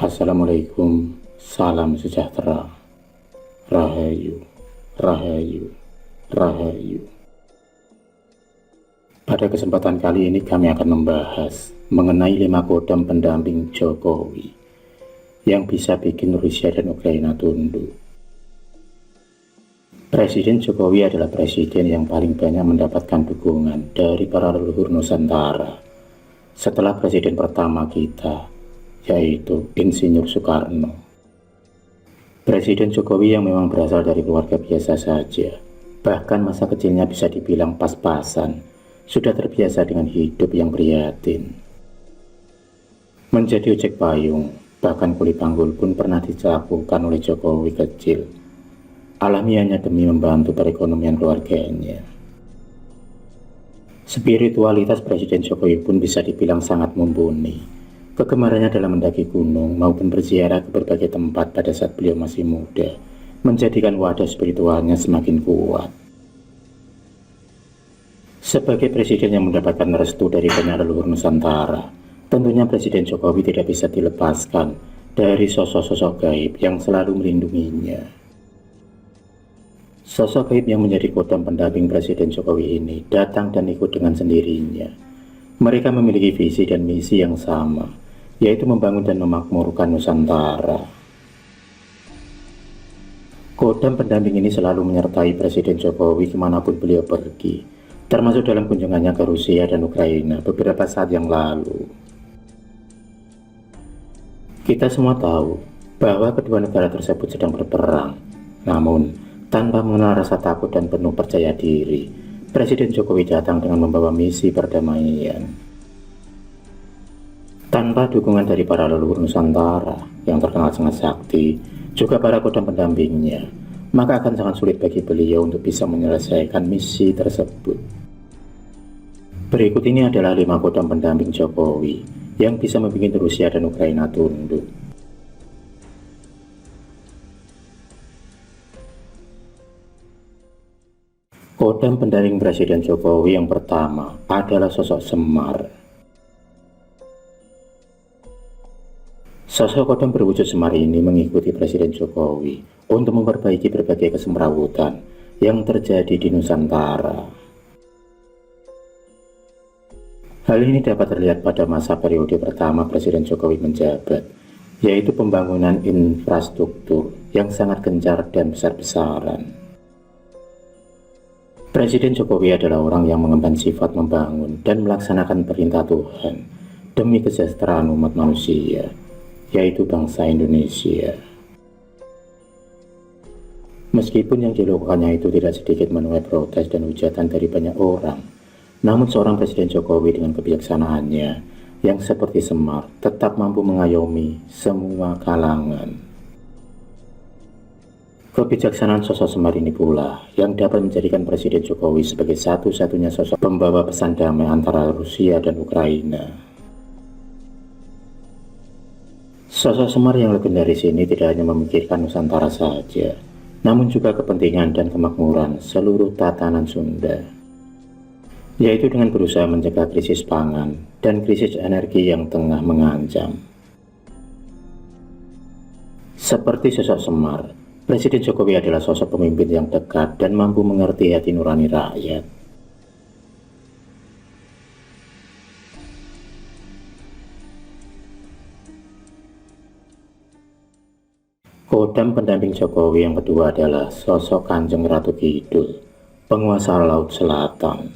Assalamualaikum, salam sejahtera, rahayu, rahayu, rahayu. Pada kesempatan kali ini kami akan membahas mengenai 5 kodam pendamping Jokowi yang bisa bikin Rusia dan Ukraina tunduk. Presiden Jokowi adalah presiden yang paling banyak mendapatkan dukungan dari para leluhur Nusantara setelah presiden pertama kita, yaitu Insinyur Soekarno. Presiden Jokowi yang memang berasal dari keluarga biasa saja, bahkan masa kecilnya bisa dibilang pas-pasan, sudah terbiasa dengan hidup yang prihatin. Menjadi ojek payung, bahkan kuli panggul pun pernah dilakukan oleh Jokowi kecil. Alamiahnya demi membantu perekonomian keluarganya. Spiritualitas Presiden Jokowi pun bisa dibilang sangat mumpuni. Kegemarannya dalam mendaki gunung maupun berziarah ke berbagai tempat pada saat beliau masih muda, menjadikan wadah spiritualnya semakin kuat. Sebagai presiden yang mendapatkan restu dari banyak leluhur Nusantara, tentunya Presiden Jokowi tidak bisa dilepaskan dari sosok-sosok gaib yang selalu melindunginya. Sosok gaib yang menjadi kodam pendamping Presiden Jokowi ini datang dan ikut dengan sendirinya. Mereka memiliki visi dan misi yang sama, yaitu membangun dan memakmurkan Nusantara. Kodam pendamping ini selalu menyertai Presiden Jokowi kemanapun beliau pergi, termasuk dalam kunjungannya ke Rusia dan Ukraina beberapa saat yang lalu. Kita semua tahu bahwa kedua negara tersebut sedang berperang, namun tanpa mengenal rasa takut dan penuh percaya diri, Presiden Jokowi datang dengan membawa misi perdamaian. Tanpa dukungan dari para leluhur Nusantara yang terkenal sangat sakti, juga para kodam pendampingnya, maka akan sangat sulit bagi beliau untuk bisa menyelesaikan misi tersebut. Berikut ini adalah 5 kodam pendamping Jokowi yang bisa membuat Rusia dan Ukraina tunduk. Kodam pendamping Presiden Jokowi yang pertama adalah sosok Semar. Sosok kodam berwujud Semar ini mengikuti Presiden Jokowi untuk memperbaiki berbagai kesemrawutan yang terjadi di Nusantara. Hal ini dapat terlihat pada masa periode pertama Presiden Jokowi menjabat, yaitu pembangunan infrastruktur yang sangat gencar dan besar-besaran. Presiden Jokowi adalah orang yang mengemban sifat membangun dan melaksanakan perintah Tuhan demi kesejahteraan umat manusia, yaitu bangsa Indonesia. Meskipun yang dilakukannya itu tidak sedikit menuai protes dan hujatan dari banyak orang, namun seorang Presiden Jokowi dengan kebijaksanaannya yang seperti Semar tetap mampu mengayomi semua kalangan. Kebijaksanaan sosok Semar ini pula yang dapat menjadikan Presiden Jokowi sebagai satu-satunya sosok pembawa pesan damai antara Rusia dan Ukraina. Sosok Semar yang legendaris ini tidak hanya memikirkan Nusantara saja, namun juga kepentingan dan kemakmuran seluruh tatanan Sunda, yaitu dengan berusaha mencegah krisis pangan dan krisis energi yang tengah mengancam. Seperti sosok Semar, Presiden Jokowi adalah sosok pemimpin yang dekat dan mampu mengerti hati nurani rakyat. Kodam pendamping Jokowi yang kedua adalah sosok Kanjeng Ratu Kidul, penguasa Laut Selatan.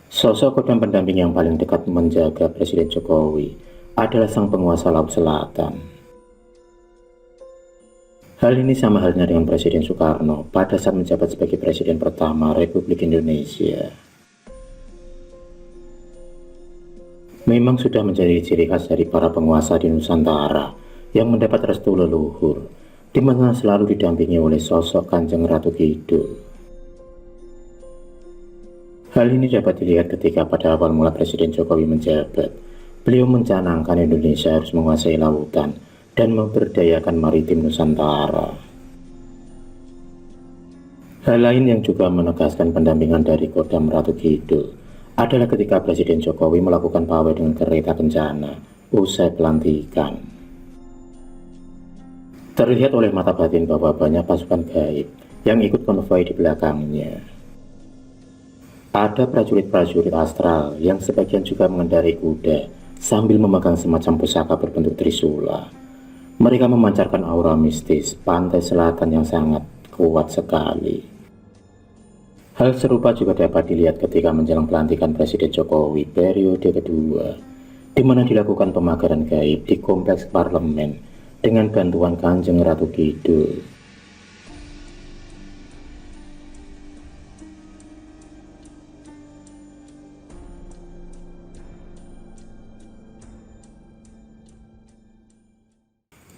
Sosok kodam pendamping yang paling dekat menjaga Presiden Jokowi adalah sang penguasa Laut Selatan. Hal ini sama halnya dengan Presiden Soekarno pada saat menjabat sebagai Presiden pertama Republik Indonesia. Memang sudah menjadi ciri khas dari para penguasa di Nusantara yang mendapat restu leluhur, di mana selalu didampingi oleh sosok Kanjeng Ratu Kidul. Hal ini dapat dilihat ketika pada awal mula Presiden Jokowi menjabat, beliau mencanangkan Indonesia harus menguasai lautan dan memberdayakan maritim Nusantara. Hal lain yang juga menegaskan pendampingan dari Kodam Ratu Kidul adalah ketika Presiden Jokowi melakukan pawai dengan kereta kencana usai pelantikan. Terlihat oleh mata batin bahwa banyak pasukan gaib yang ikut konvoi di belakangnya. Ada prajurit-prajurit astral yang sebagian juga mengendarai kuda sambil memegang semacam pusaka berbentuk trisula. Mereka memancarkan aura mistis pantai selatan yang sangat kuat sekali. Hal serupa juga dapat dilihat ketika menjelang pelantikan Presiden Jokowi periode kedua, di mana dilakukan pemagaran gaib di kompleks parlemen dengan bantuan Kanjeng Ratu Kidul.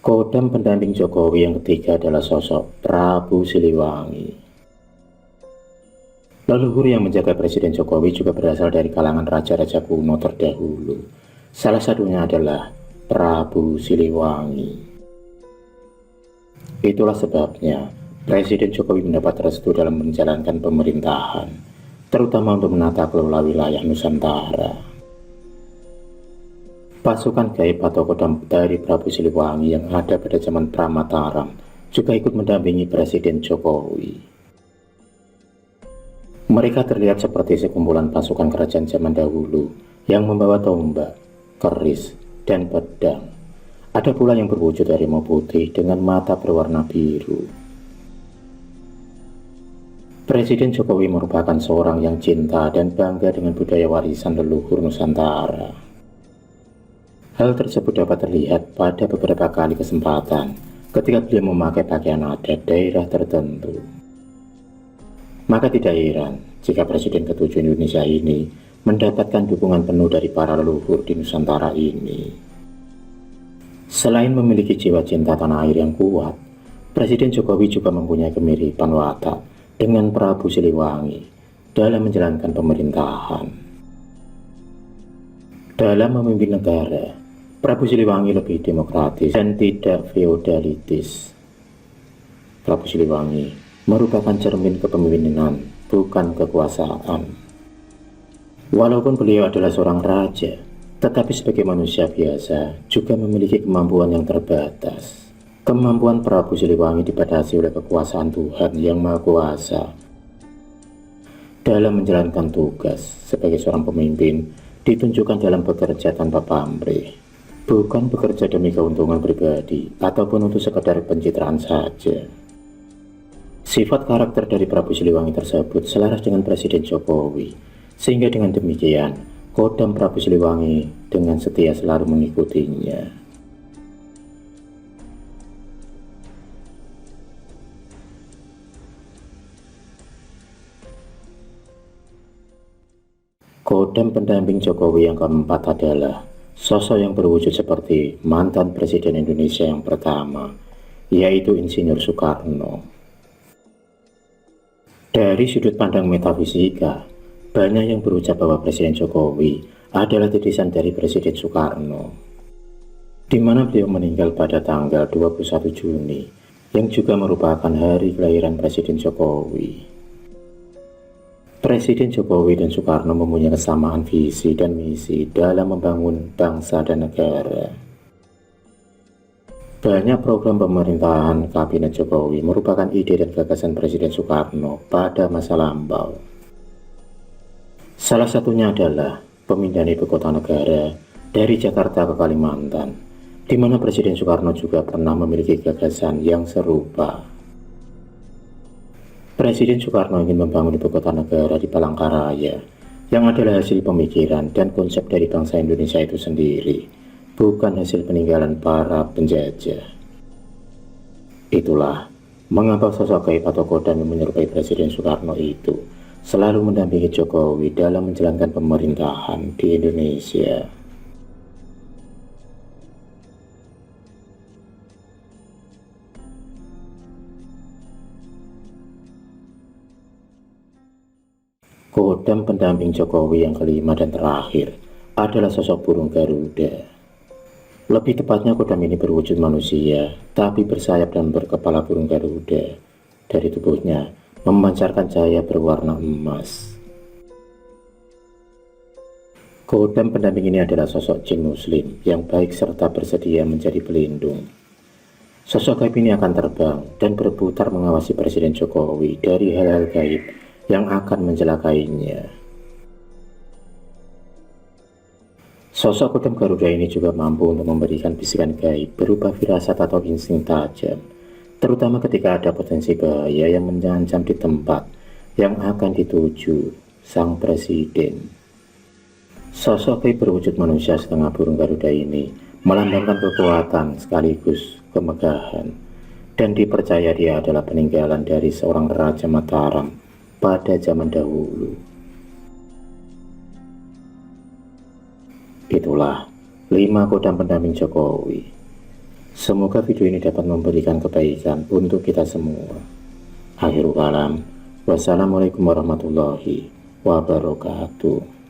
Kodam pendamping Jokowi yang ketiga adalah sosok Prabu Siliwangi. Leluhur yang menjaga Presiden Jokowi juga berasal dari kalangan raja-raja kuno terdahulu. Salah satunya adalah Prabu Siliwangi. Itulah sebabnya Presiden Jokowi mendapat restu dalam menjalankan pemerintahan, terutama untuk menata kelola wilayah Nusantara. Pasukan gaib atau kodam dari Prabu Siliwangi yang ada pada zaman Pramataram juga ikut mendampingi Presiden Jokowi. Mereka terlihat seperti sekumpulan pasukan kerajaan zaman dahulu yang membawa tombak, keris, dan pedang. Ada pula yang berwujud harimau putih dengan mata berwarna biru. Presiden Jokowi merupakan seorang yang cinta dan bangga dengan budaya warisan leluhur Nusantara. Hal tersebut dapat terlihat pada beberapa kali kesempatan ketika beliau memakai pakaian adat daerah tertentu. Maka tidak heran jika Presiden ke-7 Indonesia ini mendapatkan dukungan penuh dari para leluhur di Nusantara ini. Selain memiliki jiwa cinta tanah air yang kuat, Presiden Jokowi juga mempunyai kemiripan watak dengan Prabu Siliwangi dalam menjalankan pemerintahan. Dalam memimpin negara, Prabu Siliwangi lebih demokratis dan tidak feodalitis. Prabu Siliwangi merupakan cermin kepemimpinan, bukan kekuasaan. Walaupun beliau adalah seorang raja, tetapi sebagai manusia biasa juga memiliki kemampuan yang terbatas. Kemampuan Prabu Siliwangi dibatasi oleh kekuasaan Tuhan yang Maha Kuasa. Dalam menjalankan tugas sebagai seorang pemimpin, ditunjukkan dalam bekerja tanpa pamrih. Bukan bekerja demi keuntungan pribadi ataupun untuk sekedar pencitraan saja. Sifat karakter dari Prabu Siliwangi tersebut selaras dengan Presiden Jokowi, sehingga dengan demikian kodam Prabu Siliwangi dengan setia selalu mengikutinya. Kodam pendamping Jokowi yang keempat adalah sosok yang berwujud seperti mantan Presiden Indonesia yang pertama, yaitu Insinyur Soekarno. Dari sudut pandang metafisika, banyak yang berucap bahwa Presiden Jokowi adalah titisan dari Presiden Soekarno, di mana beliau meninggal pada tanggal 21 Juni, yang juga merupakan hari kelahiran Presiden Jokowi. Presiden Jokowi dan Soekarno mempunyai kesamaan visi dan misi dalam membangun bangsa dan negara. Banyak program pemerintahan Kabinet Jokowi merupakan ide dan gagasan Presiden Soekarno pada masa lampau. Salah satunya adalah pemindahan ibu kota negara dari Jakarta ke Kalimantan, di mana Presiden Soekarno juga pernah memiliki gagasan yang serupa. Presiden Soekarno ingin membangun ibu kota negara di Palangkaraya, yang adalah hasil pemikiran dan konsep dari bangsa Indonesia itu sendiri, bukan hasil peninggalan para penjajah. Itulah mengapa sosok gaib atau kodam yang menyerupai Presiden Soekarno itu selalu mendampingi Jokowi dalam menjalankan pemerintahan di Indonesia. Kodam pendamping Jokowi yang kelima dan terakhir adalah sosok burung Garuda. Lebih tepatnya kodam ini berwujud manusia, tapi bersayap dan berkepala burung Garuda. Dari tubuhnya memancarkan cahaya berwarna emas. Kodam pendamping ini adalah sosok jin muslim yang baik serta bersedia menjadi pelindung. Sosok gaib ini akan terbang dan berputar mengawasi Presiden Jokowi dari hal-hal gaib yang akan mencelakainya. Sosok Kodam Garuda ini juga mampu untuk memberikan bisikan gaib berupa firasat atau insting tajam, terutama ketika ada potensi bahaya yang mengancam di tempat yang akan dituju sang presiden. Sosok gaib berwujud manusia setengah burung Garuda ini melambangkan kekuatan sekaligus kemegahan, dan dipercaya dia adalah peninggalan dari seorang Raja Mataram pada zaman dahulu. Itulah 5 kodam pendamping Jokowi. Semoga video ini dapat memberikan kebaikan untuk kita semua. Akhirul kalam, wassalamualaikum warahmatullahi wabarakatuh.